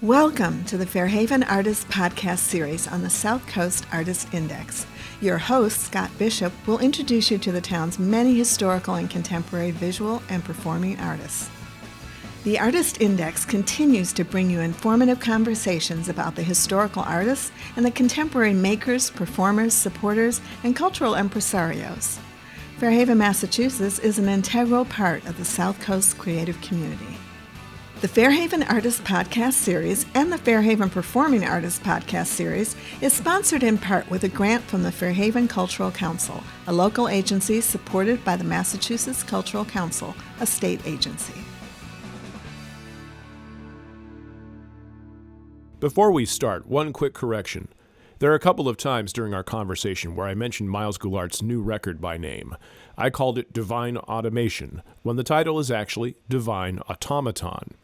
Welcome to the Fairhaven Artists Podcast series on the South Coast Artist Index. Your host, Scott Bishop, will introduce you to the town's many historical and contemporary visual and performing artists. The Artist Index continues to bring you informative conversations about the historical artists and the contemporary makers, performers, supporters, and cultural impresarios. Fairhaven, Massachusetts is an integral part of the South Coast creative community. The Fairhaven Artists Podcast Series and the Fairhaven Performing Artists Podcast Series is sponsored in part with a grant from the Fairhaven Cultural Council, a local agency supported by the Massachusetts Cultural Council, a state agency. Before we start, one quick correction. There are a couple of times during our conversation where I mentioned Myles Goulart's new record by name. I called it Divine Automation, when the title is actually Divine Automaton.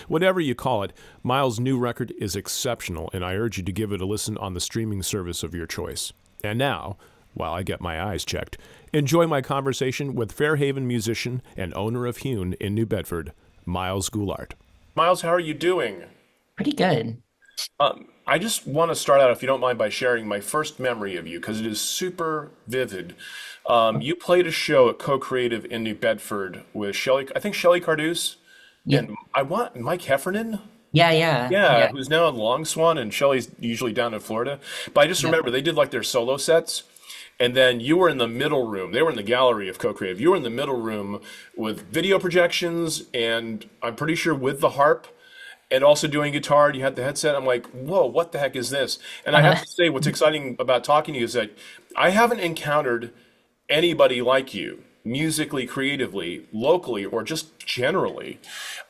Whatever you call it, Myles' new record is exceptional, and I urge you to give it a listen on the streaming service of your choice. And now, while I get my eyes checked, enjoy my conversation with Fairhaven musician and owner of Hune in New Bedford, Myles Goulart. Myles, how are you doing? Pretty good. I just want to start out, if you don't mind, by sharing my first memory of you, because it is super vivid. You played a show at Co-Creative in New Bedford with Shelley, I think Shelley Carduce, Yeah, and I want Mike Heffernan. yeah. Yeah, who's now in Long Swan, and Shelley's usually down in Florida. But I just Yep. remember they did like their solo sets, and then you were in the middle room. They were in the gallery of Co-Creative. You were in the middle room with video projections, and I'm pretty sure with the harp, and also doing guitar. And you had the headset. I'm like, whoa, what the heck is this? And I have Uh-huh. to say, what's exciting about talking to you is that I haven't encountered anybody like you, musically, creatively, locally, or just generally.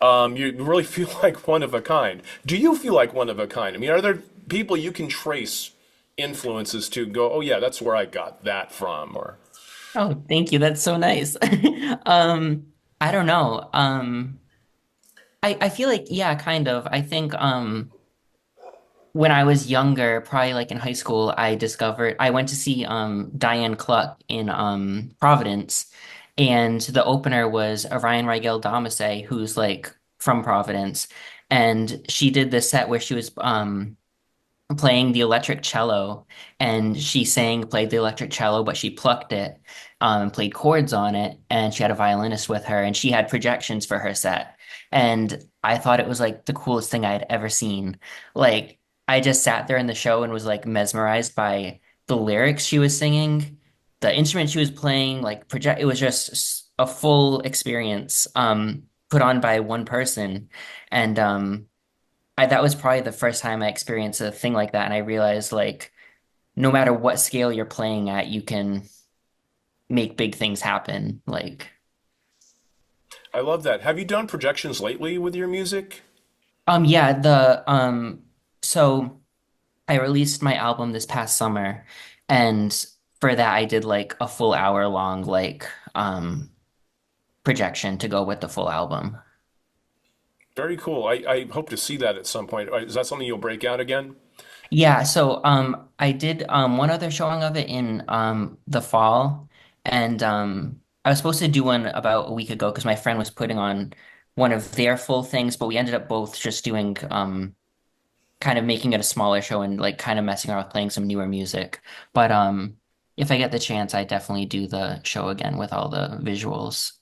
You really feel like one of a kind. Do you feel like one of a kind? I mean, are there people you can trace influences to go, oh yeah, that's where I got that from? Or Oh, thank you. That's so nice. I don't know. I feel like, yeah, kind of. I think when I was younger, probably like in high school, I went to see Diane Cluck in Providence, and the opener was Orion Rigel Damasse, who's like from Providence. And she did this set where she was playing the electric cello, and she played the electric cello, but she plucked it and played chords on it, and she had a violinist with her, and she had projections for her set. And I thought it was like the coolest thing I had ever seen. Like, I just sat there in the show and was like mesmerized by the lyrics she was singing, the instrument she was playing, like project it was just a full experience put on by one person. And that was probably the first time I experienced a thing like that, and I realized like no matter what scale you're playing at, you can make big things happen. Like, I love that. Have you done projections lately with your music? yeah, the so I released my album this past summer, and for that I did like a full hour long projection to go with the full album. Very cool. I hope to see that at some point. Is that something you'll break out again? Yeah, so I did one other showing of it in the fall, and I was supposed to do one about a week ago because my friend was putting on one of their full things, but we ended up both just doing kind of making it a smaller show and like kind of messing around with playing some newer music. But if I get the chance, I definitely do the show again with all the visuals.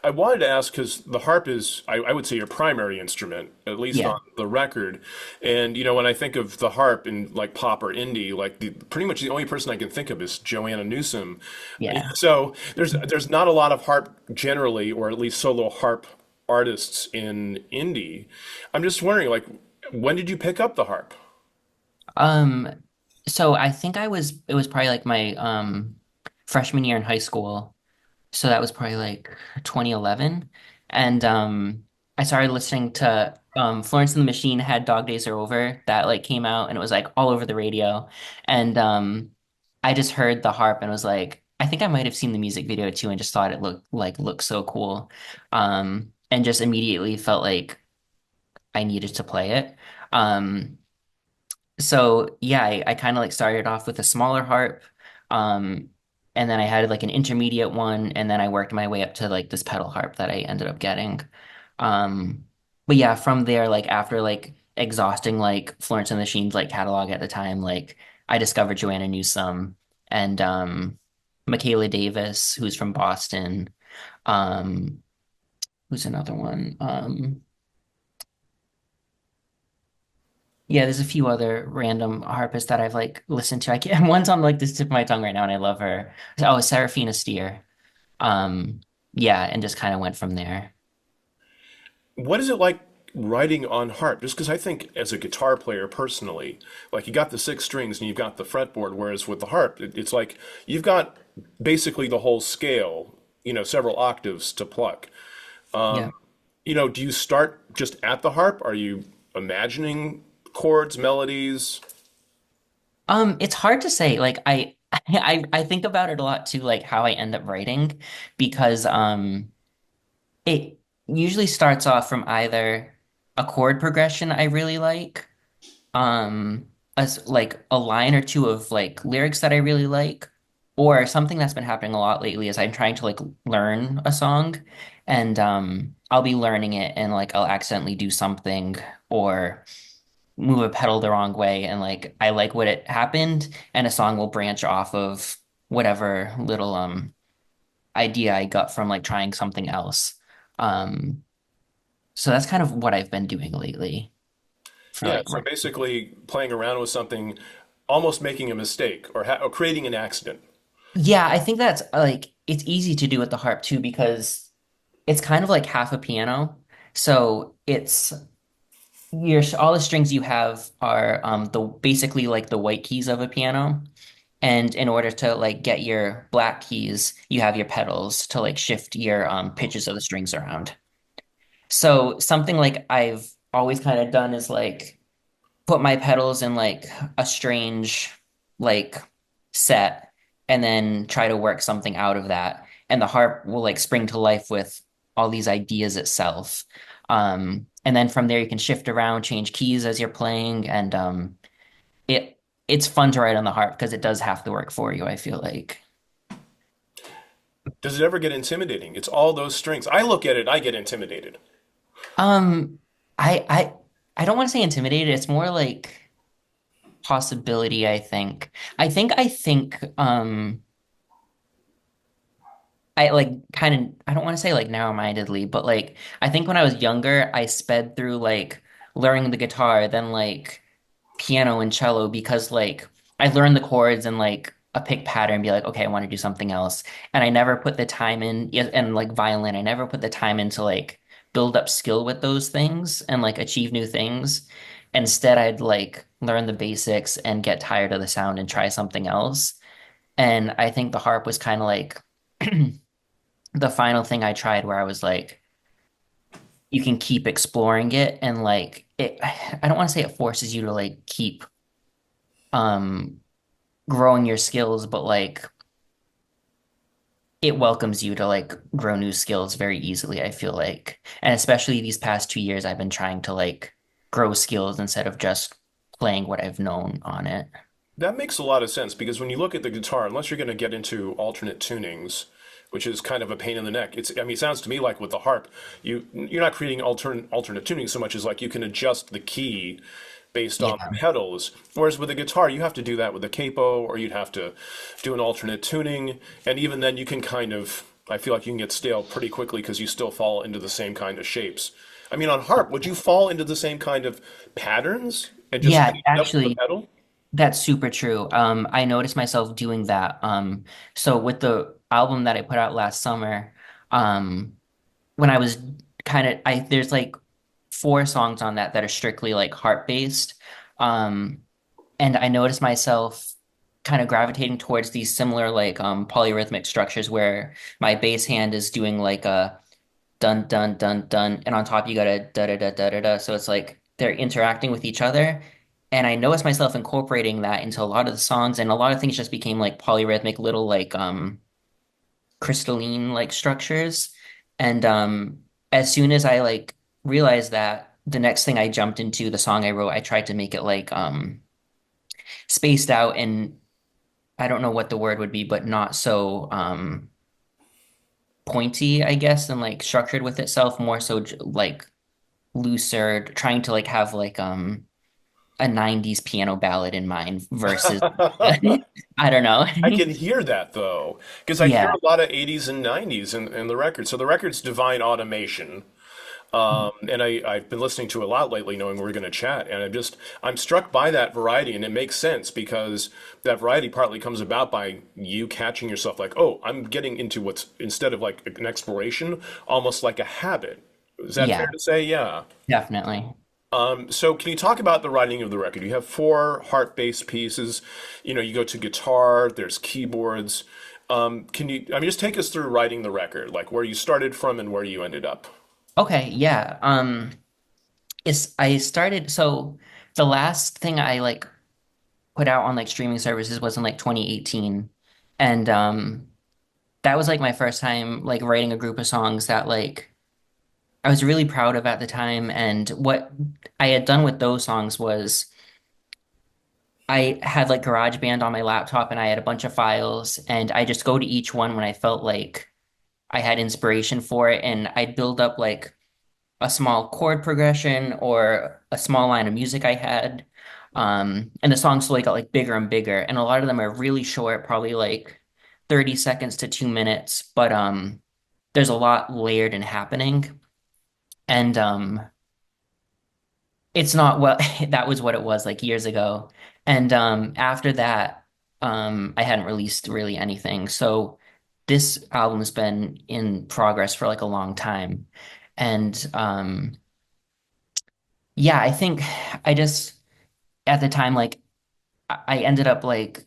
I wanted to ask because the harp is, I would say, your primary instrument, at least Yeah, on the record. And when I think of the harp in like pop or indie, like pretty much the only person I can think of is Joanna Newsom. yeah. So there's not a lot of harp generally, or at least solo harp artists in indie. I'm just wondering, like, when did you pick up the harp? Um, so I think it was probably like my freshman year in high school. So that was probably like 2011. And I started listening to Florence and the Machine had Dog Days Are Over that like came out, and it was like all over the radio. And I just heard the harp and was like, I think I might have seen the music video too, and just thought it looked so cool. And just immediately felt like I needed to play it. Um so yeah, I kind of like started off with a smaller harp. Um, and then I had like an intermediate one, and then I worked my way up to like this pedal harp that I ended up getting. Um, but yeah, from there, like after like exhausting like Florence and the Machine's like catalog at the time. Like I discovered Joanna Newsom and Michaela Davis, who's from Boston. Um, who's another one? Yeah, there's a few other random harpists that I've like listened to. I can't, one's on like the tip of my tongue right now, and I love her. Oh, Serafina Steer. Um, yeah, and just kind of went from there. What is it like writing on harp? Just because I think as a guitar player personally, like you got the six strings and you've got the fretboard, whereas with the harp, it's like you've got basically the whole scale, several octaves to pluck. Yeah. Do you start just at the harp? Are you imagining chords, melodies? It's hard to say. Like I think about it a lot too, like how I end up writing, because it usually starts off from either a chord progression I really like, as like a line or two of like lyrics that I really like, or something that's been happening a lot lately is I'm trying to like learn a song, and I'll be learning it and like I'll accidentally do something or move a pedal the wrong way, and like I like what it happened, and a song will branch off of whatever little idea I got from like trying something else. Um so that's kind of what I've been doing lately for Yeah, like so basically playing around with something, almost making a mistake or creating an accident. yeah, I think that's like it's easy to do with the harp too because it's kind of like half a piano. So it's your all the strings you have are the basically like the white keys of a piano. And in order to like get your black keys, you have your pedals to like shift your pitches of the strings around. So something like I've always kind of done is like put my pedals in like a strange like set and then try to work something out of that. And the harp will like spring to life with all these ideas itself. And then from there you can shift around, change keys as you're playing, and it's fun to write on the harp because it does have to work for you, I feel like. Does it ever get intimidating? It's all those strings. I look at it, I get intimidated. Um, I I I don't want to say intimidated. It's more like possibility, I think. I like kind of I don't want to say like narrow-mindedly, but like I think when I was younger, I sped through like learning the guitar, then like piano and cello because like I learned the chords and like a pick pattern, be like, okay, I want to do something else. And I never put the time in, yeah, and like violin, I never put the time in to like build up skill with those things and like achieve new things. Instead, I'd like learn the basics and get tired of the sound and try something else. And I think the harp was kind of like the final thing I tried where I was like, you can keep exploring it and like it, I don't want to say it forces you to like keep um growing your skills, but like it welcomes you to like grow new skills very easily, I feel like. And especially these past 2 years, I've been trying to like grow skills instead of just playing what I've known on it. That makes a lot of sense because when you look at the guitar, unless you're going to get into alternate tunings, which is kind of a pain in the neck. It sounds to me like with the harp, you're not creating alternate tuning so much as like you can adjust the key based on Yeah. the pedals. Whereas with a guitar, you have to do that with a capo or you'd have to do an alternate tuning, and even then you can kind of I feel like you can get stale pretty quickly because you still fall into the same kind of shapes. I mean, on harp, would you fall into the same kind of patterns and just Yeah, speed it up with the actually, pedal? that's super true. I noticed myself doing that. So with the album that I put out last summer, um, when I was kind of I there's like 4 songs on that that are strictly like harp based. Um, and I noticed myself kind of gravitating towards these similar like polyrhythmic structures where my bass hand is doing like a dun dun dun dun, and on top you got a da da da da da da. So it's like they're interacting with each other. And I noticed myself incorporating that into a lot of the songs, and a lot of things just became like polyrhythmic little like crystalline like structures. And as soon as I like realized that, the next thing I jumped into the song I wrote, I tried to make it like spaced out, and I don't know what the word would be, but not so pointy, I guess, and like structured with itself, more so like looser, trying to like have like a 90s piano ballad in mind versus I don't know. I can hear that though, because I hear Yeah. a lot of 80s and 90s in the record. So the record's Divine Automation. And I've been listening to a lot lately, knowing we're going to chat, and I'm struck by that variety, and it makes sense because that variety partly comes about by you catching yourself like, oh, I'm getting into what's instead of like an exploration, almost like a habit. Is that fair Yeah, to say? Yeah. definitely. So can you talk about the writing of the record? You have four harp-based pieces. You go to guitar, there's keyboards. I mean, just take us through writing the record, like where you started from and where you ended up. Okay, yeah. I started so the last thing I like put out on like streaming services was in like 2018. And that was like my first time like writing a group of songs that like I was really proud of at the time. And what I had done with those songs was I had like GarageBand on my laptop and I had a bunch of files and I just go to each one when I felt like I had inspiration for it and I'd build up like a small chord progression or a small line of music I had. And the songs slowly got like bigger and bigger. And a lot of them are really short, probably like 30 seconds to 2 minutes, but there's a lot layered and happening. And it's not what that was what it was like years ago. And after that, I hadn't released really anything. So this album's been in progress for like a long time. And yeah, I think I just at the time like I ended up like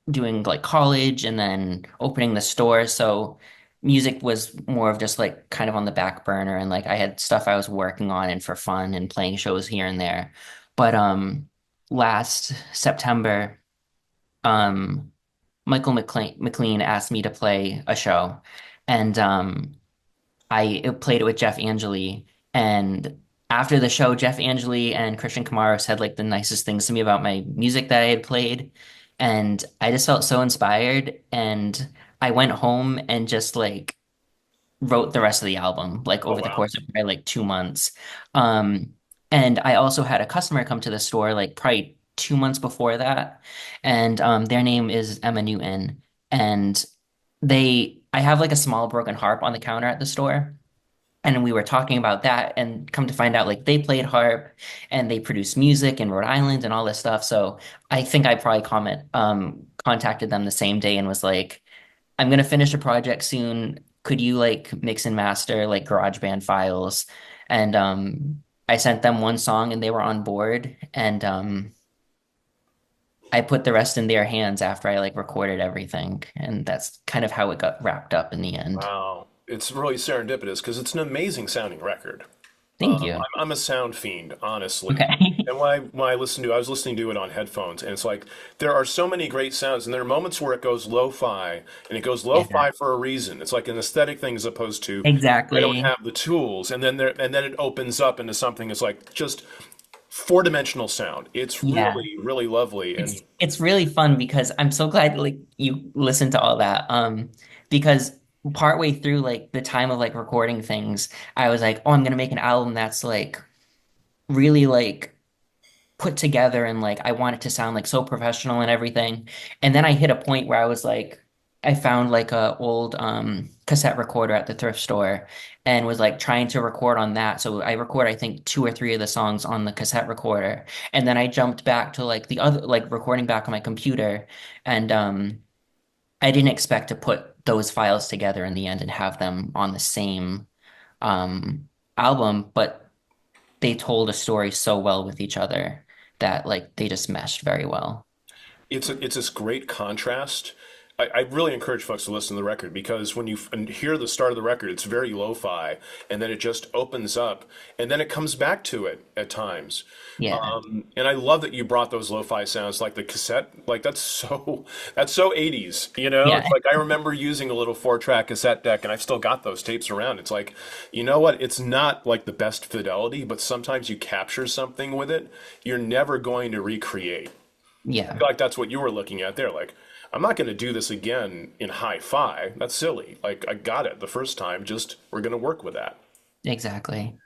doing like college and then opening the store. So music was more of just like kind of on the back burner and like I had stuff I was working on and for fun and playing shows here and there. But last September, um Michael McLean asked me to play a show and I played it with Jeff Angeli, and after the show, Jeff Angeli and Christian Camaros said like the nicest things to me about my music that I had played, and I just felt so inspired. And I went home and just like wrote the rest of the album like Oh over the wow. course of probably like 2 months. Um, and I also had a customer come to the store like probably 2 months before that, and their name is Emma Newton, and I have like a small broken harp on the counter at the store. And we were talking about that and come to find out like they played harp and they produced music in Rhode Island and all this stuff. So I think I probably contacted them the same day and was like, I'm gonna finish a project soon. Could you like mix and master like GarageBand files? And I sent them one song and they were on board and I put the rest in their hands after I like recorded everything. And that's kind of how it got wrapped up in the end. Wow. It's really serendipitous because it's an amazing sounding record. Thank you. I'm a sound fiend, honestly. Okay. And I was listening to it on headphones, and it's like there are so many great sounds, and there are moments where it goes lo-fi, and it goes Yeah, lo-fi for a reason. It's like an aesthetic thing as opposed to I don't exactly. have the tools, and then it opens up into something that's like just four-dimensional sound. It's Yeah. really, really lovely, and It's really fun because I'm so glad like you listened to all that. Because partway through like the time of like recording things, I was like, oh, I'm gonna make an album that's like really like put together and like I want it to sound like so professional and everything. And then I hit a point where I was like, I found like a old cassette recorder at the thrift store and was like trying to record on that. So I record I think two or three of the songs on the cassette recorder. And then I jumped back to like the other like recording back on my computer and I didn't expect to put those files together in the end and have them on the same um album, but they told a story so well with each other that like they just meshed very well. it's this great contrast. I really encourage folks to listen to the record because when you hear the start of the record, it's very lo-fi, and then it just opens up, and then it comes back to it at times. Yeah. And I love that you brought those lo-fi sounds, like the cassette. Like that's so 80s. Yeah. It's like I remember using a little four-track cassette deck, and I've still got those tapes around. It's like, you know what? It's not like the best fidelity, but sometimes you capture something with it you're never going to recreate. I Yeah. feel like that's what you were looking at there. Like, I'm not going to do this again in hi-fi. That's silly. Like, I got it the first time. Just we're going to work with that. Exactly.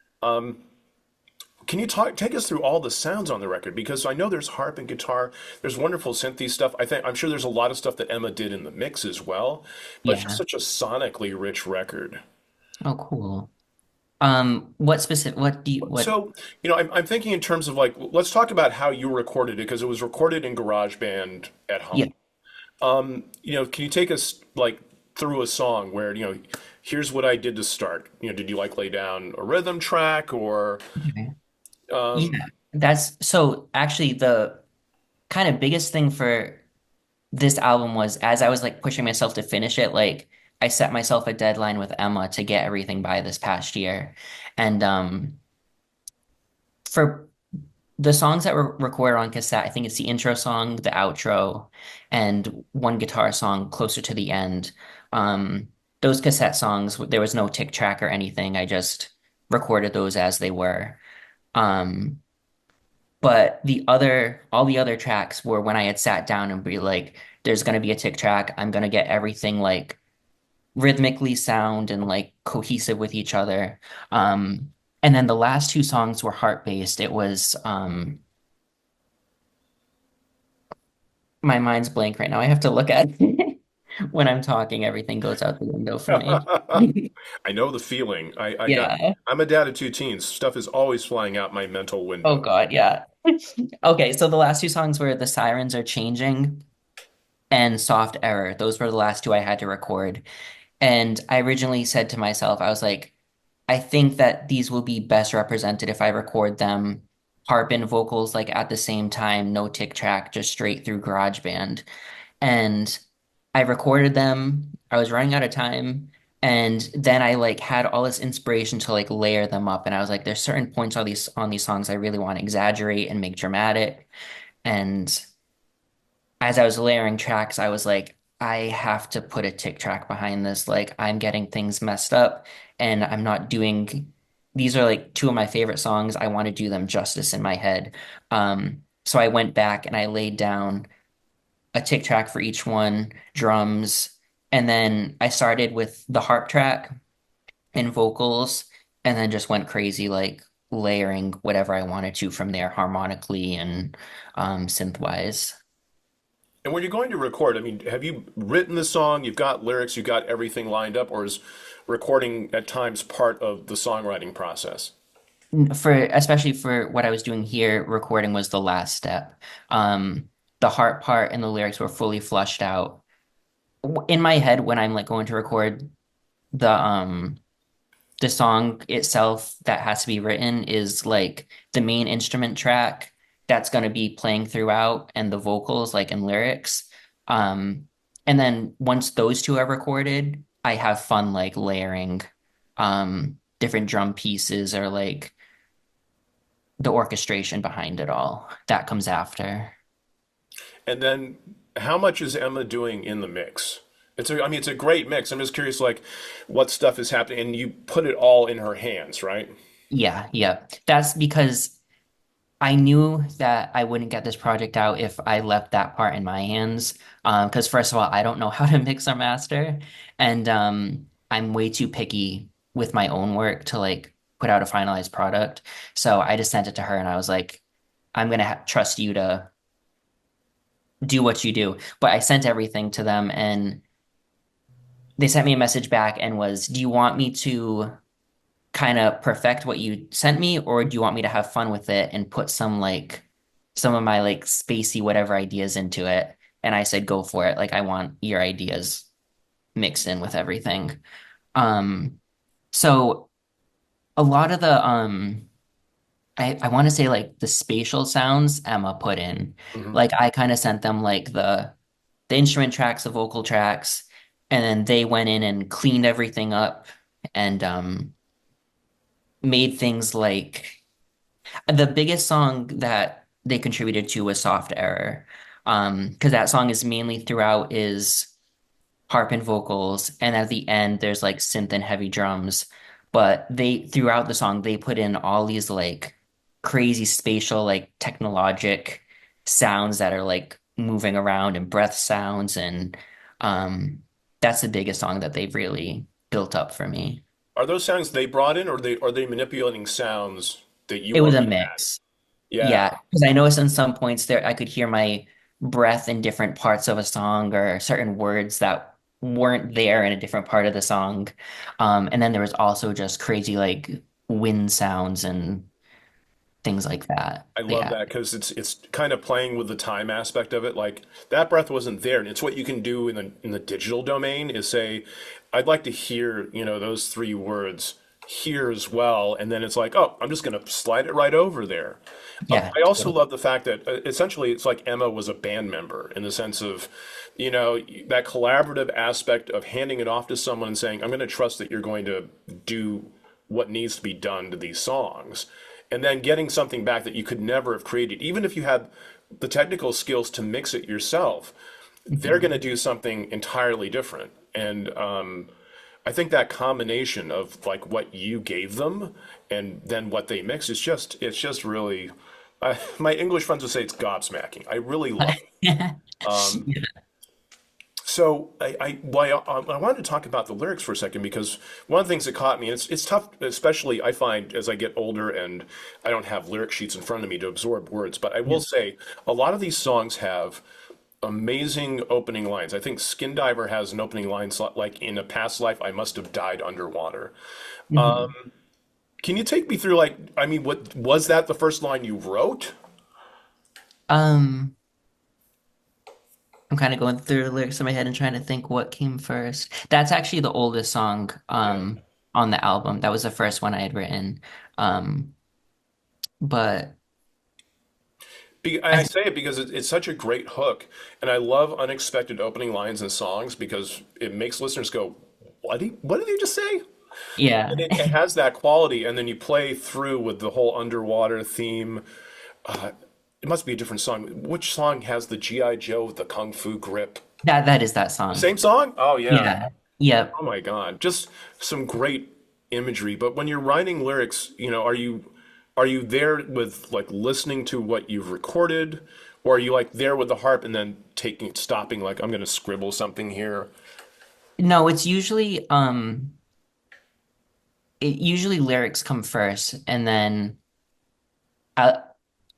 Can you take us through all the sounds on the record? Because I know there's harp and guitar, there's wonderful synthy stuff. I'm sure there's a lot of stuff that Emma did in the mix as well, but it's just Yeah. such a sonically rich record. Oh, cool. What specific, what do you, what, So, I'm thinking in terms of like, let's talk about how you recorded it because it was recorded in GarageBand at yeah. home. Can you take us like through a song where, here's what I did to start? Did you like lay down a rhythm track or, Okay. um, Yeah. That's so actually the kind of biggest thing for this album was as I was like pushing myself to finish it, like I set myself a deadline with Emma to get everything by this past year. And for the songs that were recorded on cassette, I think it's the intro song, the outro, and one guitar song closer to the end. Um, those cassette songs, there was no tick track or anything. I just recorded those as they were. Um, but all the other tracks were when I had sat down and be like, there's going to be a tick track. I'm going to get everything like rhythmically sound and like cohesive with each other. And then the last two songs were heart based. It was, my mind's blank right now. I have to look at when I'm talking, everything goes out the window for me. I know the feeling. Yeah. I'm a dad of two teens. Stuff is always flying out my mental Oh window. God, yeah. Okay, so the last two songs were The Sirens Are Changing and Soft Error. Those were the last two I had to record. And I originally said to myself, I was like, I think that these will be best represented if I record them harp and vocals like at the same time, no tick track, just straight through GarageBand. And I recorded them. I was running out of time. And then I like had all this inspiration to like layer them up. And I was like, there's certain points on these songs I really want to exaggerate and make dramatic. And as I was layering tracks, I was like, I have to put a tick track behind this. Like I'm getting things messed up and I'm not doing these are like two of my favorite songs. I want to do them justice in my head. So I went back and I laid down a tick track for each one, drums, and then I started with the harp track and vocals, and then just went crazy, like layering whatever I wanted to from there, harmonically and synth wise. And when you're going to record, I mean, have you written the song, you've got lyrics, you've got everything lined up, or is recording at times part of the songwriting process? For especially for what I was doing here, recording was the last step. The harp part and the lyrics were fully flushed out in my head when I'm like going to record the song itself that has to be written is like the main instrument track that's going to be playing throughout and the vocals like and lyrics. Um, and then once those two are recorded, I have fun like layering different drum pieces or like the orchestration behind it all. That comes after. And then how much is Emma doing in the mix? I mean, it's a great mix. I'm just curious, like, what stuff is happening, and you put it all in her hands, right? Yeah, yeah. That's because I knew that I wouldn't get this project out if I left that part in my hands. Because first of all, I don't know how to mix or master, and I'm way too picky with my own work to like put out a finalized product. So I just sent it to her, and I was like, I'm gonna ha trust you to do what you do. But I sent everything to them, and they sent me a message back and was, "Do you want me to kind of perfect what you sent me, or do you want me to have fun with it and put some of my like spacey whatever ideas into it?" And I said, go for it. Like I want your ideas mixed in with everything. Um, so a lot of the I want to say like the spatial sounds Emma put in. Hmm. Like I kind of sent them like the instrument tracks, the vocal tracks, and then they went in and cleaned everything up and made things like the biggest song that they contributed to was Soft Error. Because that song is mainly throughout is harp and vocals, and at the end there's like synth and heavy drums. But they throughout the song they put in all these like crazy spatial like technologic sounds that are like moving around and breath sounds and um that's the biggest song that they've really built up for me. Are those sounds they brought in, or are they manipulating sounds that you It was a already had. mix. Yeah, Yeah, because I noticed in some points there I could hear my breath in different parts of a song or certain words that weren't there in a different part of the song. And then there was also just crazy like wind sounds and things like that. I But love yeah. that because it's kind of playing with the time aspect of it. Like that breath wasn't there, and it's what you can do in the digital domain is say, I'd like to hear, those three words here as well, and then it's like, oh, I'm just gonna slide it right over there. Yeah, I also totally. love the fact that essentially it's like Emma was a band member in the sense of, that collaborative aspect of handing it off to someone and saying, I'm going to trust that you're going to do what needs to be done to these songs. And then getting something back that you could never have created, even if you had the technical skills to mix it yourself, they're going Mhm. to do something entirely different. And I think that combination of like what you gave them and then what they mix is it's just really, my English friends would say it's gobsmacking. I really love it. Um, so I wanted to talk about the lyrics for a second because one of the things that caught me, and it's tough, especially I find as I get older and I don't have lyric sheets in front of me to absorb words, but I will Yeah. say a lot of these songs have amazing opening lines. I think Skin Diver has an opening line like in a past life I must have died underwater. Mhm. Can you take me through like I mean what was that the first line you wrote? Um, I'm kind of going through the lyrics in my head and trying to think what came first. That's actually the oldest song Yeah. on the album. That was the first one I had written. Um, but I I say it because it's such a great hook, and I love unexpected opening lines in songs because it makes listeners go, what did he just say?" yeah. And it has that quality, and then you play through with the whole underwater theme. It must be a different song. Which song has the GI Joe with the Kung Fu grip? That is that The song. same song? Oh yeah. Yeah. Yep. Oh my God. Just some great imagery. But when you're writing lyrics, are you there with like listening to what you've recorded, or are you like there with the harp and then stopping like I'm gonna scribble something here? No, it's usually usually lyrics come first and then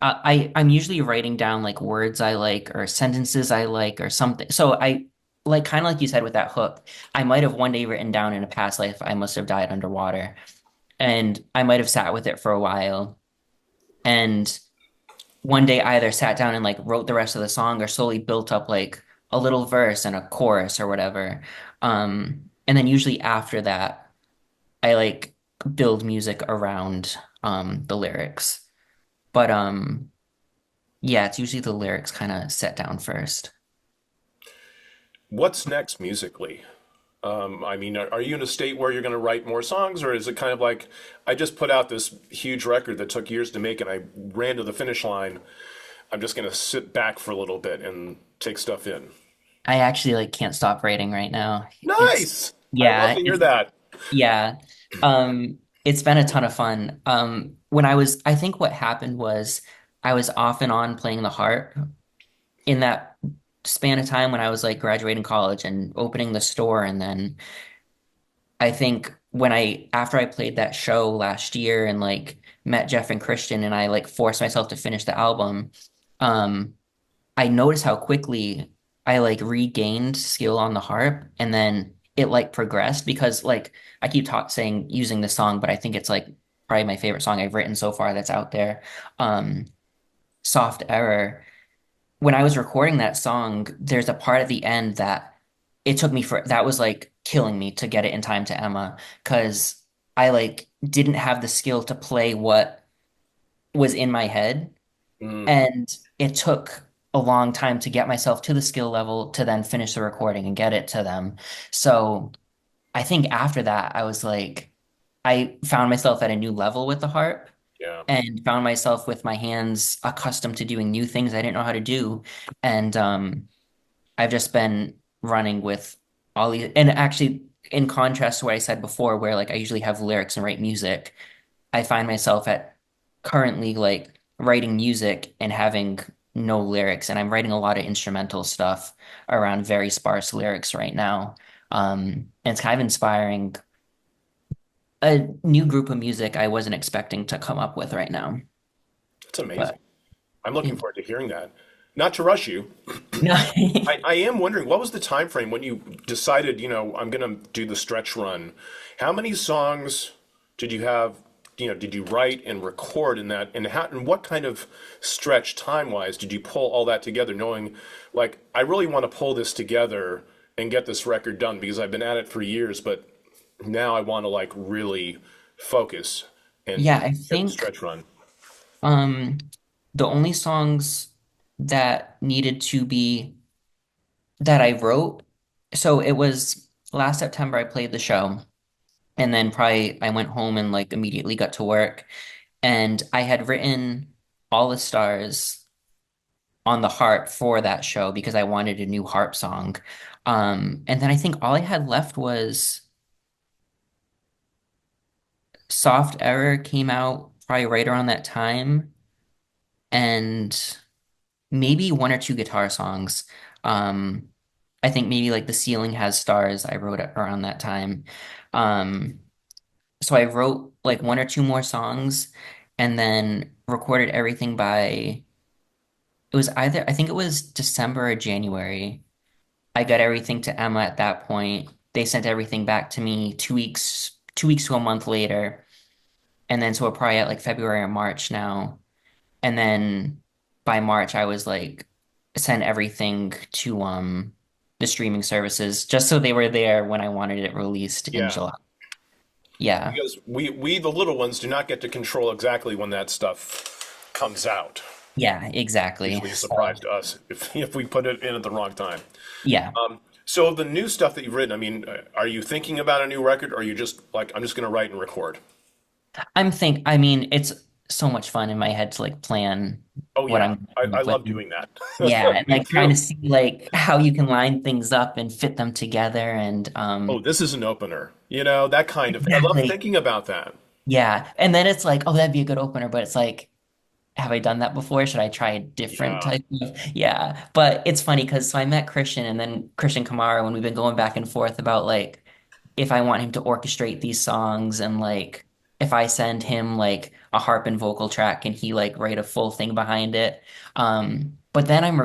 I, I'm usually writing down like words I like or sentences I like or something. So I like kind of like you said with that hook, I might have one day written down in a past life I must have died underwater. And I might have sat with it for a while. And one day I either sat down and like wrote the rest of the song or slowly built up like a little verse and a chorus or whatever. And then usually after that, I like build music around the lyrics. But yeah, it's usually the lyrics kind of set down first. What's next musically? I mean, are you in a state where you're going to write more songs, or is it kind of like I just put out this huge record that took years to make, and I ran to the finish line? I'm just going to sit back for a little bit and take stuff in. I actually like can't stop writing right now. It's Nice. I love yeah, to hear it's that. yeah. It's been a ton of fun. I think what happened was I was off and on playing the harp in that span of time when I was like graduating college and opening the store. And then I think after I played that show last year and like met Jeff and Christian and I like forced myself to finish the album, um, I noticed how quickly I like regained skill on the harp and then it like progressed because like I keep saying using the song, but I think it's like probably my favorite song I've written so far that's out there. Um, Soft Error. When I was recording that song, there's a part at the end that that was like killing me to get it in time to Emma because I like didn't have the skill to play what was in my head. Mm, And it took a long time to get myself to the skill level to then finish the recording and get it to them. So I think after that, I was like, I found myself at a new level with the harp yeah. and found myself with my hands accustomed to doing new things I didn't know how to do. And I've just been running with all these, and actually, in contrast to what I said before, where like I usually have lyrics and write music, I find myself at currently like writing music and having no lyrics, and I'm writing a lot of instrumental stuff around very sparse lyrics right now. And it's kind of inspiring a new group of music I wasn't expecting to come up with right now. It's But amazing. I'm looking it, forward to hearing that. Not to rush you, no, I am wondering what was the time frame when you decided, I'm going to do the stretch run. How many songs did you have, did you write and record in that, and what kind of stretch time-wise did you pull all that together, knowing like I really want to pull this together and get this record done because I've been at it for years, but now I want to like really focus and yeah, I get the think stretch run. um the only songs that needed to be that I wrote, so it was last September I played the show, and then probably I went home and like immediately got to work, and I had written all the stars on the harp for that show because I wanted a new harp song. And then I think all I had left was Soft Error came out probably right around that time, and maybe one or two guitar songs. Um, I think maybe like The Ceiling Has Stars I wrote it around that time. Um, so I wrote like one or two more songs and then recorded everything by it was either I think it was December or January. I got everything to Emma at that point. They sent everything back to me 2 weeks to a month later. And then so we're probably at like February or March now. And then by March I was like sent everything to the streaming services just so they were there when I wanted it released in Yeah. July. Yeah. Because we the little ones do not get to control exactly when that stuff comes out. Yeah, exactly. Usually a So surprise to us if we put it in at the wrong time. yeah. So the new stuff that you've written, I mean, are you thinking about a new record, or are you just like I'm just going to write and record? I mean, it's so much fun in my head to like plan Oh what yeah, I'm gonna come I up with. love doing that. Yeah, and Me like trying to too. see like how you can line things up and fit them together and Oh, this is an opener. That kind of thing. I love exactly. thinking about that. Yeah. And then it's like, oh, that'd be a good opener, but it's like, have I done that before? Should I try a different Yeah. type of yeah. But it's funny because so I met Christian and then Christian Kamara when we've been going back and forth about like if I want him to orchestrate these songs and like if I send him like a harp and vocal track and he like write a full thing behind it. But then I'm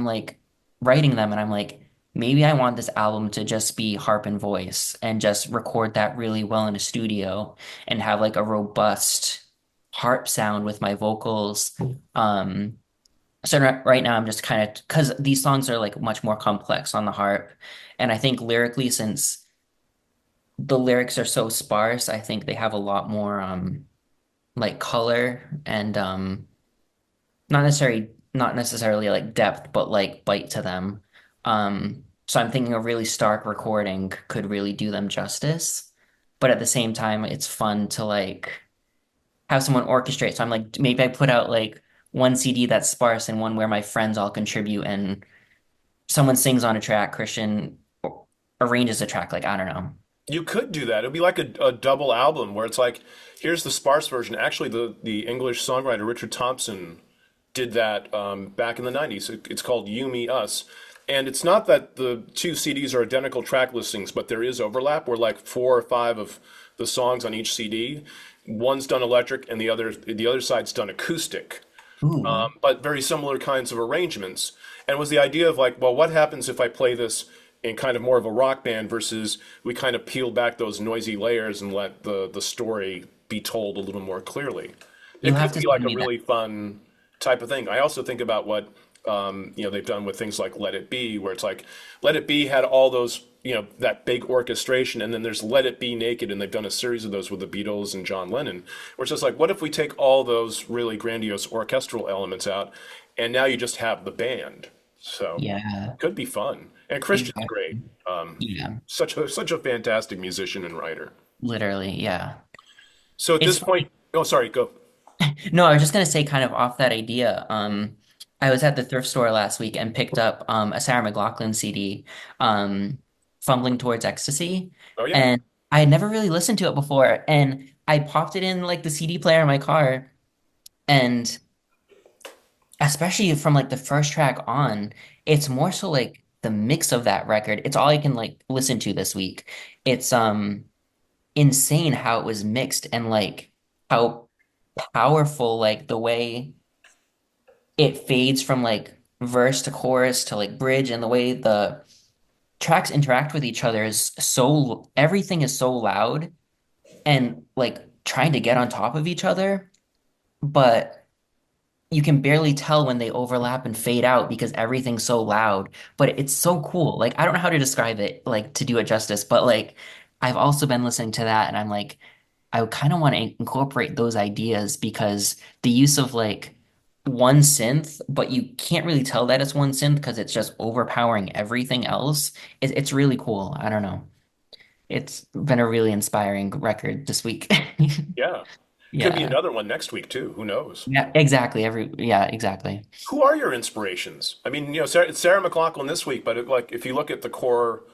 like writing them and I'm like, maybe I want this album to just be harp and voice and just record that really well in a studio and have like a robust harp sound with my vocals. Um, so right now I'm just kind of because these songs are like much more complex on the harp. And I think lyrically, since the lyrics are so sparse, I think they have a lot more like color and not necessarily like depth, but like bite to them. So I'm thinking a really stark recording could really do them justice. But at the same time, it's fun to like have someone orchestrate. So I'm like, maybe I put out like one CD that's sparse and one where my friends all contribute and someone sings on a track, Christian arranges a track. Like, I don't know. You could do that. It'd be like a double album where it's like, here's the sparse version. Actually, the English songwriter Richard Thompson did that back in the 90s. It's called You, Me, Us. And it's not that the two CDs are identical track listings, but there is overlap where like four or five of the songs on each CD, one's done electric and the other side's done acoustic, Ooh, but very similar kinds of arrangements. And it was the idea of like, well, what happens if I play this in kind of more of a rock band versus we kind of peel back those noisy layers and let the story be told a little more clearly. you It have could to be like send a me that. really fun type of thing. I also think about what they've done with things like Let It Be, where it's like Let It Be had all those that big orchestration, and then there's Let It Be Naked, and they've done a series of those with the Beatles and John Lennon, where it's just like, what if we take all those really grandiose orchestral elements out, and now you just have the band. So Yeah, could be fun. And Christian's great. exactly. Yeah, Such a fantastic musician and writer. literally. Yeah. So at It's this funny. point, oh sorry, go. No, I was just gonna say kind of off that idea. I was at the thrift store last week and picked up a Sarah McLachlan CD, Fumbling Towards Ecstasy. Oh yeah. And I had never really listened to it before. And I popped it in like the CD player in my car. And especially from like the first track on, it's more so like the mix of that record. It's all I can like listen to this week. It's insane how it was mixed and like how powerful like the way it fades from like verse to chorus to like bridge and the way the tracks interact with each other is so everything is so loud and like trying to get on top of each other, but you can barely tell when they overlap and fade out because everything's so loud. But it's so cool. Like I don't know how to describe it, like to do it justice, but like I've also been listening to that and I'm like, I kind of want to incorporate those ideas because the use of like one synth, but you can't really tell that it's one synth because it's just overpowering everything else. It's really cool. I don't know. It's been a really inspiring record this week. Yeah. Could be Yeah. another one next week too. Who knows? Yeah, exactly. Yeah, exactly. Who are your inspirations? I mean, it's Sarah McLachlan this week, but like if you look at the core,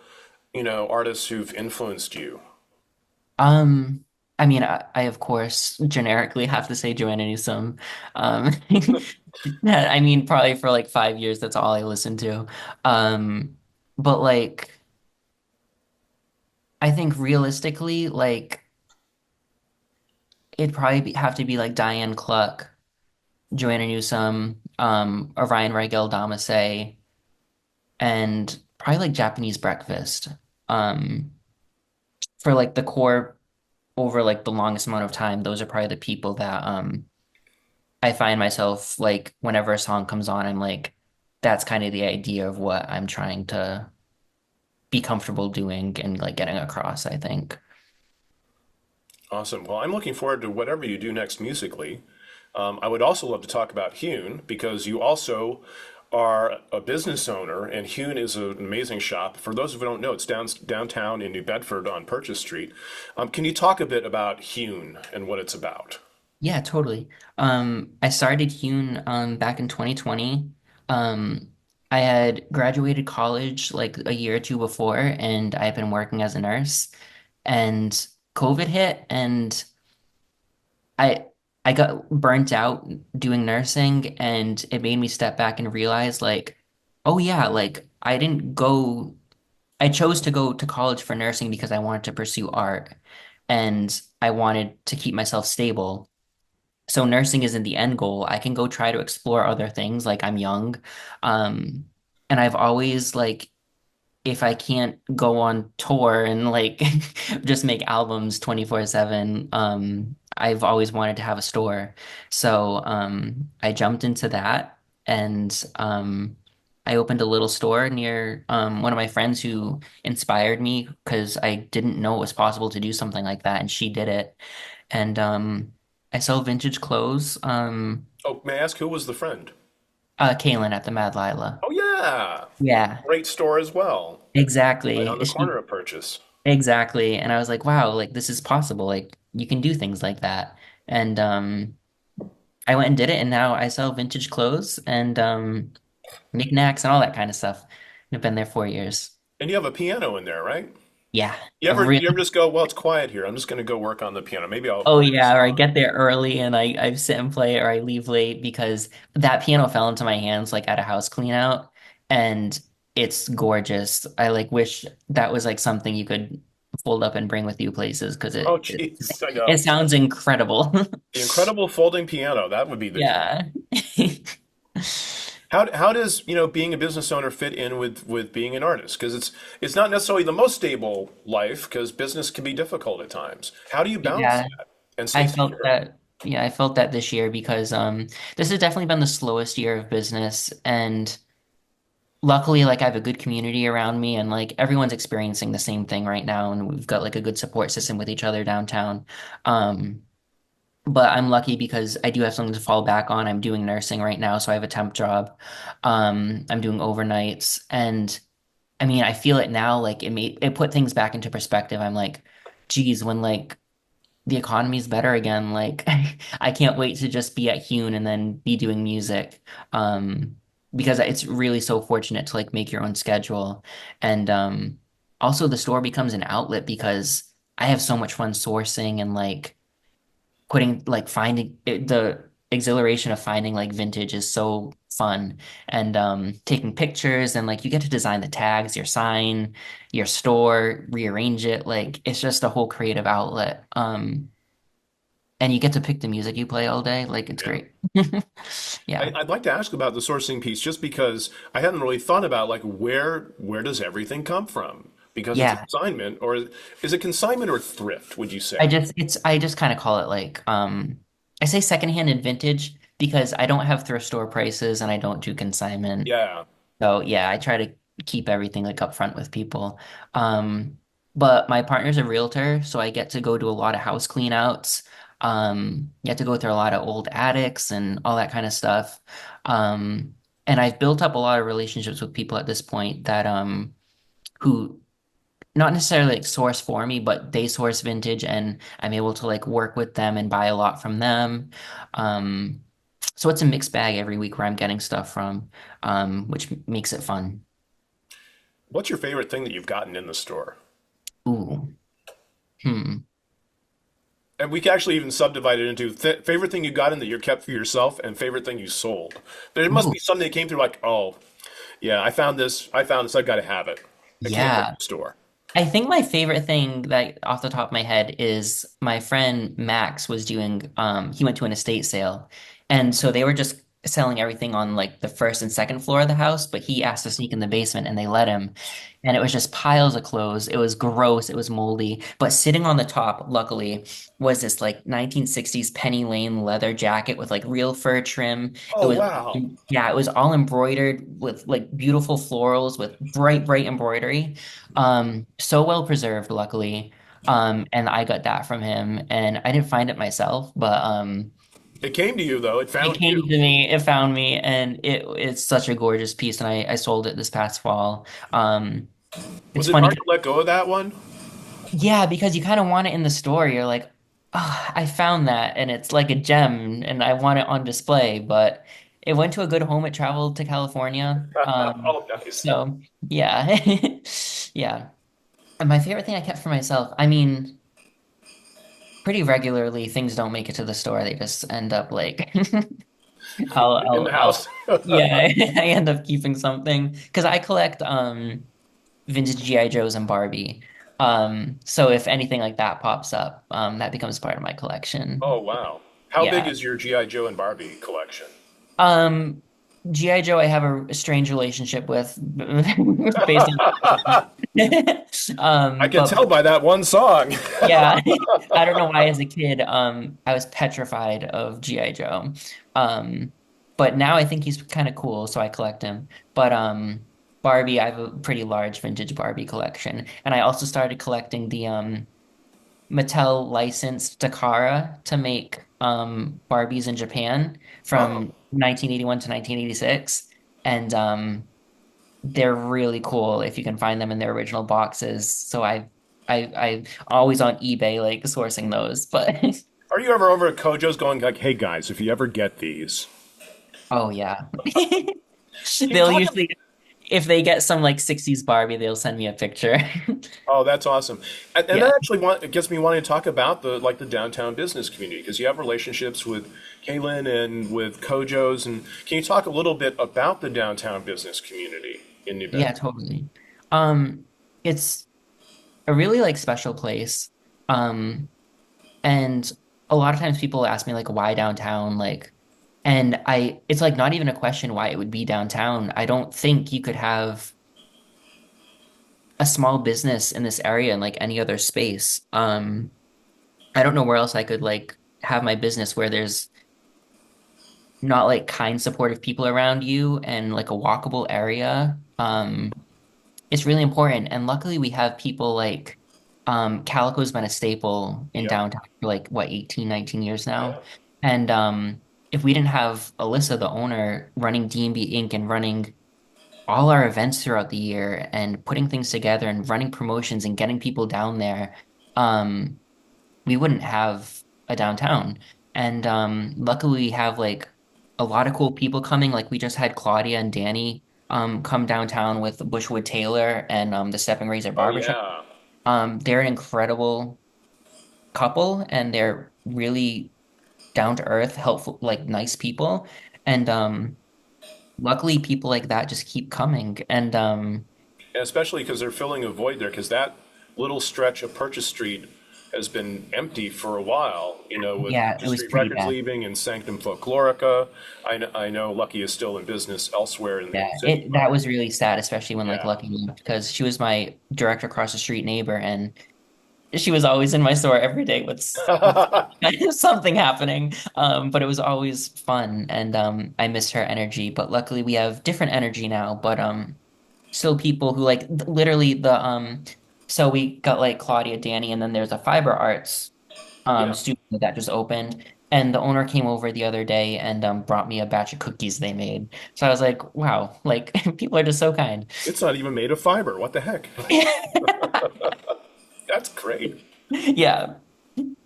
artists who've influenced you. Um, I mean, I of course generically have to say Joanna Newsom. Um, yeah, I mean, probably for like 5 years, that's all I listened to. Um, but like, I think realistically, like, it'd probably have to be like Diane Cluck, Joanna Newsom, Orion Rigel Damasse, and probably like Japanese Breakfast. Um, for like the core over like the longest amount of time, those are probably the people that I find myself like whenever a song comes on, I'm like, that's kind of the idea of what I'm trying to be comfortable doing and like getting across, I think. Awesome. Well, I'm looking forward to whatever you do next musically. I would also love to talk about Hune because you also are a business owner, and Hune is an amazing shop. For those who don't know, it's downtown in New Bedford on Purchase Street. Can you talk a bit about Hune and what it's about? Yeah, totally. I started Hune back in 2020. Um, I had graduated college like a year or two before, and I had been working as a nurse. And COVID hit, and I I got burnt out doing nursing and it made me step back and realize like, oh yeah, like I chose to go to college for nursing because I wanted to pursue art and I wanted to keep myself stable. So nursing isn't the end goal. I can go try to explore other things like I'm young. Um, and I've always like if I can't go on tour and like just make albums 24/7, I've always wanted to have a store. So I jumped into that and I opened a little store near one of my friends who inspired me because I didn't know it was possible to do something like that, and she did it. And I sell vintage clothes. Oh, may I ask who was the friend? Kaylin at the Mad Lila. Oh, yeah. Yeah, Great store as well. Right on exactly. the corner of Purchase. Exactly. And I was like, wow, like this is possible. Like you can do things like that. And I went and did it and now I sell vintage clothes and knickknacks and all that kind of stuff. I've been there 4 years. And you have a piano in there, right? Yeah. You A ever real you ever just go, well, it's quiet here. I'm just going to go work on the piano. Maybe I'll Oh write a yeah, or I song. get there early and I sit and play or I leave late because that piano fell into my hands like at a house clean out and it's gorgeous. I like wish that was like something you could fold up and bring with you places because Oh, it jeez, I it know. sounds incredible. The incredible folding piano. That would be the dream. Yeah. How does, being a business owner fit in with being an artist? Because it's not necessarily the most stable life because business can be difficult at times. How do you balance Yeah. that and stay I felt secure? that I felt that this year because this has definitely been the slowest year of business and luckily like I have a good community around me and like everyone's experiencing the same thing right now and we've got like a good support system with each other downtown. Um but I'm lucky because I do have something to fall back on. I'm doing nursing right now, so I have a temp job. I'm doing overnights and I mean, I feel it now like it put things back into perspective. I'm like, geez, when like the economy's better again. Like I can't wait to just be at Hune and then be doing music. Because it's really so fortunate to like make your own schedule. And also the store becomes an outlet because I have so much fun sourcing and like putting like finding it, the exhilaration of finding like vintage is so fun. And taking pictures and like you get to design the tags, your sign, your store, rearrange it. Like it's just a whole creative outlet. And you get to pick the music you play all day. Like it's Yeah. great. Yeah. I'd like to ask about the sourcing piece just because I hadn't really thought about like where does everything come from? Because it's a Yeah. consignment, or is it consignment or thrift, would you I say? just it's I just kind of call it like I say secondhand and vintage because I don't have thrift store prices and I don't do consignment. Yeah. So yeah, I try to keep everything like upfront with people. Um, but my partner's a realtor, so I get to go to a lot of house clean outs. You have to go through a lot of old attics and all that kind of stuff. Um, and I've built up a lot of relationships with people at this point that who not necessarily like source for me, but they source vintage and I'm able to like work with them and buy a lot from them. Um, so it's a mixed bag every week where I'm getting stuff from, which makes it fun. What's your favorite thing that you've gotten in the store? Ooh. Hmm. And we can actually even subdivide it into favorite thing you got in that you kept for yourself and favorite thing you sold. There must Ooh. be something that came through like, oh, yeah, I've got to have it. It came from Yeah. the store. I think my favorite thing that off the top of my head is my friend Max was doing he went to an estate sale and so they were just selling everything on like the first and second floor of the house, but he asked to sneak in the basement and they let him. And it was just piles of clothes. It was gross, it was moldy, but sitting on the top, luckily, was this like 1960s Penny Lane leather jacket with like real fur trim. It Oh, was wow. yeah, it was all embroidered with like beautiful florals with bright embroidery. So well preserved, luckily. And I got that from him, and I didn't find it myself, but It came to you though. It it found came you. to me, it found me, and it's such a gorgeous piece, and I sold it this past fall. It's Was it funny, hard to let go of that one? yeah, because you kind of want it in the store. You're like, oh, I found that, and it's like a gem, and I want it on display, but it went to a good home. It traveled to California. Oh, nice. So yeah, yeah. And my favorite thing I kept for myself, I mean, pretty regularly things don't make it to the store. They just end up like In the I'll house. yeah, I end up keeping something because I collect vintage GI Joes and Barbie. So if anything like that pops up, that becomes part of my collection. Oh, wow. How big Yeah. is your G.I. Joe and Barbie collection? Um GI Joe I have a strange relationship with based on I can but tell by that one song. yeah, I don't know why as a kid, I was petrified of G.I. Joe. Um, but now I think he's kind of cool, so I collect him. But Barbie, I have a pretty large vintage Barbie collection. And I also started collecting the Mattel licensed Takara to make Barbies in Japan Oh, from 1981 to 1986. And they're really cool if you can find them in their original boxes. So I always on eBay like sourcing those. But are you ever over at Kojo's going like, "Hey guys, if you ever get these, oh yeah. can you They'll talk?" usually if they get some like 60s Barbie, they'll send me a picture. Oh, that's awesome. And Yeah. that actually it gets me wanting to talk about the downtown business community because you have relationships with Kaylin and with Kojo's, and can you talk a little bit about the downtown business community in New Yeah, Bedford? totally. It's a really like special place. Um and a lot of times people ask me like why downtown like and I it's like not even a question why it would be downtown. I don't think you could have a small business in this area in like any other space. I don't know where else I could like have my business where there's not like kind, supportive people around you and like a walkable area. It's really important. And luckily we have people like Calico's been a staple in Yep. downtown for like what, 18, 19 years now. Yeah. And if we didn't have Alyssa, the owner, running D&B Inc. and running all our events throughout the year and putting things together and running promotions and getting people down there, um, we wouldn't have a downtown. And luckily we have like a lot of cool people coming. Like we just had Claudia and Danny come downtown with Bushwood Taylor and the Stepping Razor Oh, Barbershop. yeah. They're an incredible couple and they're really down to earth, helpful, like nice people. And luckily people like that just keep coming. And And especially because they're filling a void there, because that little stretch of Purchase Street has been empty for a while, with yeah, it Purchase was Street pretty Records bad. leaving and Sanctum Folklorica. I know Lucky is still in business elsewhere in Yeah, the city, it but that was really sad, especially when like yeah. Lucky left because she was my direct across the street neighbor and she was always in my store every day with something happening. But it was always fun and I miss her energy. But luckily we have different energy now, but still people who like literally the so we got like Claudia, Danny, and then there's a fiber arts Yeah. studio that just opened. And the owner came over the other day and brought me a batch of cookies they made. So I was like, wow, like people are just so kind. It's not even made of fiber. What the heck? That's great. Yeah.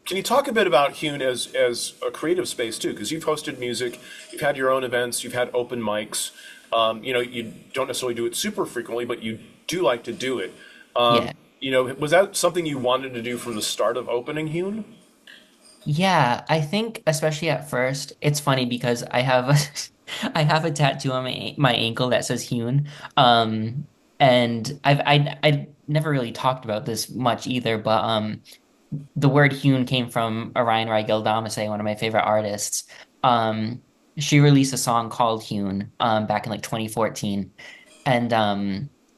Can you talk a bit about Hune as a creative space too? Because you've hosted music, you've had your own events, you've had open mics. You don't necessarily do it super frequently, but you do like to do it. Yeah. Was that something you wanted to do from the start of opening Hune? Yeah, I think especially at first, it's funny because I have a I have a tattoo on my ankle that says Hune. And I never really talked about this much either, but the word Hune came from Orion Damasse, one of my favorite artists. Um, she released a song called Hune back in like 2014. And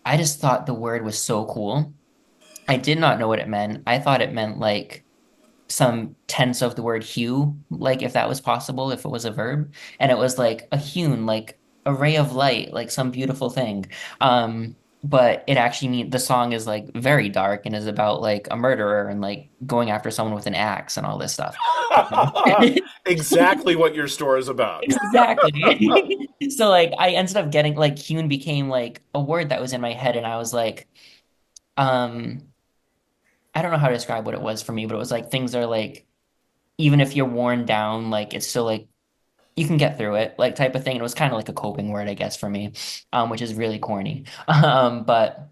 I just thought the word was so cool. I did not know what it meant. I thought it meant like some tense of the word hue, like if that was possible, if it was a verb. And it was like a hewn, like a ray of light, like some beautiful thing. But it actually mean the song is like very dark and is about like a murderer and like going after someone with an axe and all this stuff. Exactly what your store is about. Exactly. So like I ended up getting like hewn became like a word that was in my head and I was like, um, I don't know how to describe what it was for me, but it was like things are like even if you're worn down, like it's still like you can get through it, like type of thing. It was kind of like a coping word, I guess, for me, which is really corny. But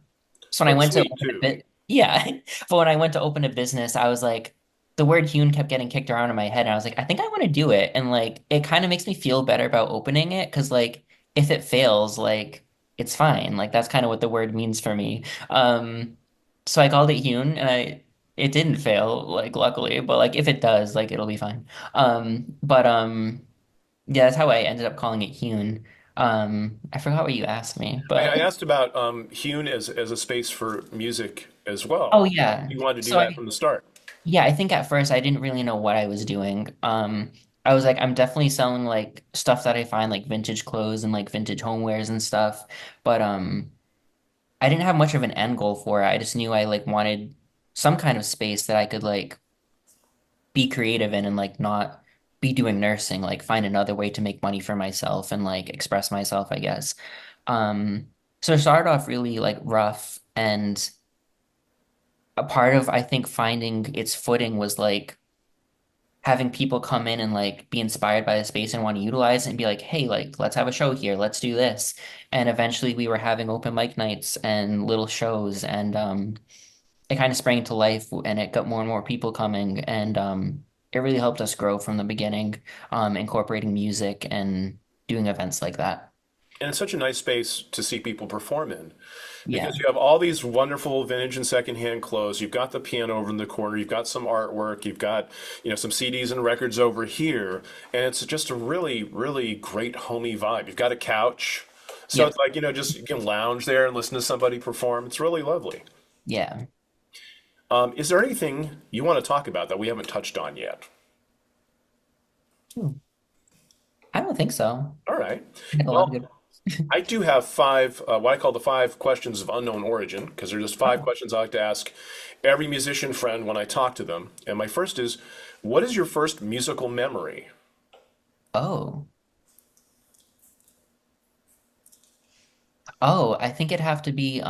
so when I But went to sweet open a too. bit, yeah. But when I went to open a business, I was like, the word hewn kept getting kicked around in my head, and I was like, I think I want to do it, and like it kind of makes me feel better about opening it because like if it fails, like it's fine. Like that's kind of what the word means for me. So I called it hewn, and I it didn't fail, like luckily, but like if it does, like it'll be fine. But yeah, that's how I ended up calling it hewn. I forgot what you asked me, I but asked about Hune as a space for music as oh well. yeah. You wanted to do So that I from the start. yeah, I think at first I didn't really know what I was doing. I was like, I'm definitely selling like stuff that I find like vintage clothes and like vintage homewares and stuff. But I didn't have much of an end goal for it. I just knew I like wanted some kind of space that I could like be creative in and like not be doing nursing, like find another way to make money for myself and like express myself, I guess. So it started off really like rough and a part of I think finding its footing was like having people come in and like be inspired by the space and want to utilize it and be like, hey, like let's have a show here, let's do this. And eventually we were having open mic nights and little shows and it kind of sprang to life and it got more and more people coming and it really helped us grow from the beginning, incorporating music and doing events like that. And it's such a nice space to see people perform in Yeah. because you have all these wonderful vintage and secondhand clothes. You've got the piano over in the corner. You've got some artwork. You've got, some CDs and records over here. And it's just a really, really great homey vibe. You've got a couch. So Yep. it's like, just you can lounge there and listen to somebody perform. It's really lovely. Yeah. Is there anything you want to talk about that we haven't touched on yet? Hmm. I don't think so. All right. I had a lot of Well, good. I do have five, what I call the five questions of unknown origin, because they're just five Oh. questions I like to ask every musician friend when I talk to them. And my first is, what is your first musical memory? Oh. Oh, I think it'd have to be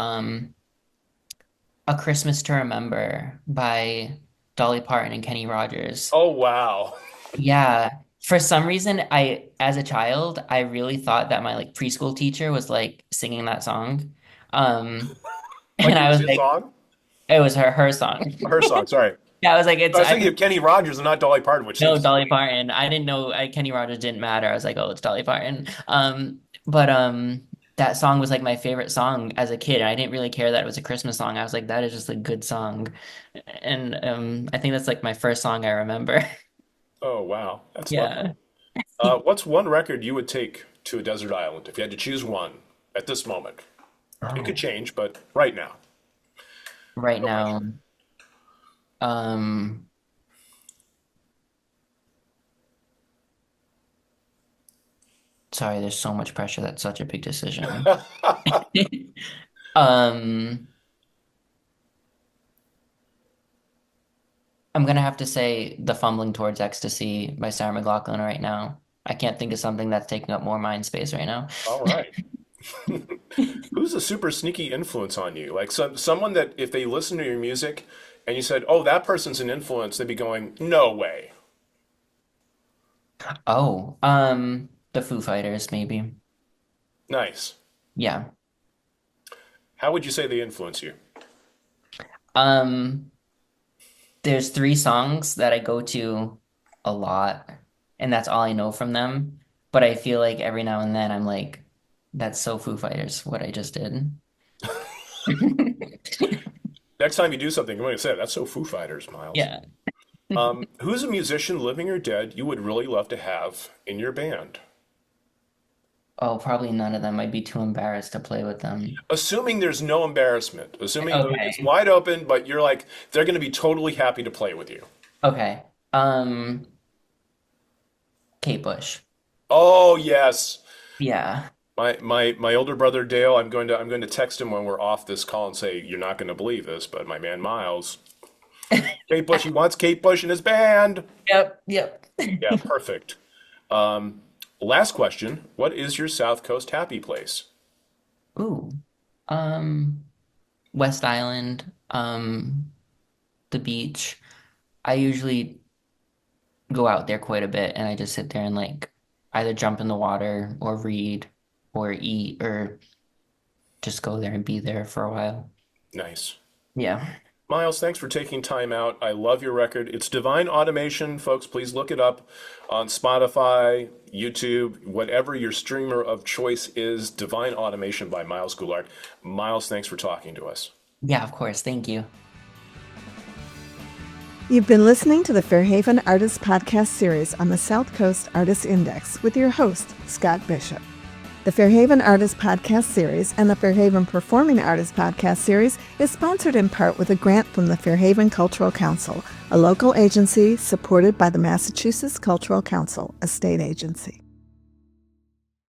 A Christmas to Remember by Dolly Parton and Kenny Rogers. Oh, wow. Yeah. For some reason, as a child, I really thought that my like preschool teacher was like singing that song. Um, Like and it I was was his like, song? it was her song. Her song, sorry. Yeah, I was like, I it's was I thinking of didn't Kenny Rogers and not Dolly Parton, which know seems Dolly silly. Parton. I didn't know Kenny Rogers didn't matter. I was like, oh, it's Dolly Parton. But that song was like my favorite song as a kid. And I didn't really care that it was a Christmas song. I was like, that is just a good song. And I think that's like my first song I remember. Oh, wow. That's lovely. Yeah. What's one record you would take to a desert island if you had to choose one at this moment? It could Oh, change, but right now, right no pressure. now. Um, sorry, there's so much pressure. That's such a big decision. Um, I'm gonna have to say The Fumbling Towards Ecstasy by Sarah McLachlan right now. I can't think of something that's taking up more mind space right now. All right. Who's a super sneaky influence on you? Like someone that if they listen to your music and you said, "Oh, that person's an influence," they'd be going, "No way." Oh, the Foo Fighters, maybe. Nice. Yeah. How would you say they influence you? Um, there's three songs that I go to a lot, and that's all I know from them. But I feel like every now and then I'm like, that's so Foo Fighters, what I just did. Next time you do something, I'm going to say, "That's so Foo Fighters, Miles." Yeah. Who's a musician, living or dead, you would really love to have in your band? Oh, probably none of them. I'd be too embarrassed to play with them. Assuming there's no embarrassment, assuming it's Okay. wide open, but you're like, they're going to be totally happy to play with you. Okay. Um, Kate Bush. Oh, yes. Yeah. My older brother Dale, I'm going to text him when we're off this call and say, "You're not going to believe this, but my man Miles, Kate Bush, he wants Kate Bush in his band." Yep, yep. Yeah, perfect. Um, Last question. What is your South Coast happy place? Ooh. Um, West Island, the beach. I usually go out there quite a bit and I just sit there and like either jump in the water or read or eat or just go there and be there for a while. Nice. Yeah. Miles, thanks for taking time out. I love your record. It's Divine Automation, folks. Please look it up on Spotify, YouTube, whatever your streamer of choice is. Divine Automation by Myles Goulart. Miles, thanks for talking to us. Yeah, of course. Thank you. You've been listening to the Fairhaven Artists Podcast series on the South Coast Artists Index with your host, Scott Bishop. The Fairhaven Artists Podcast series and the Fairhaven Performing Artists Podcast series is sponsored in part with a grant from the Fairhaven Cultural Council, a local agency supported by the Massachusetts Cultural Council, a state agency.